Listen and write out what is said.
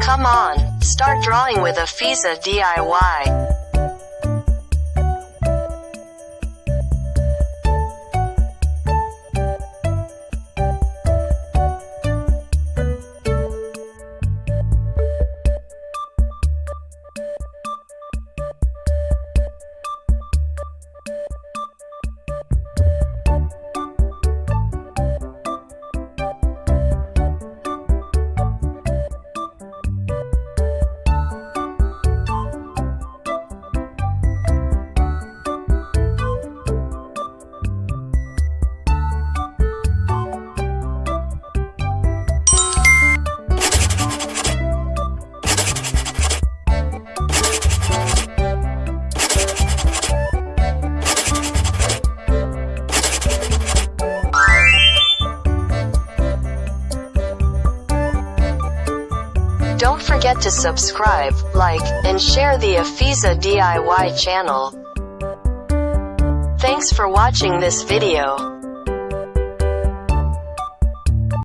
Come on, start drawing with Afizah DIY. Don't forget to subscribe, like, and share the Afizah DIY channel. Thanks for watching this video.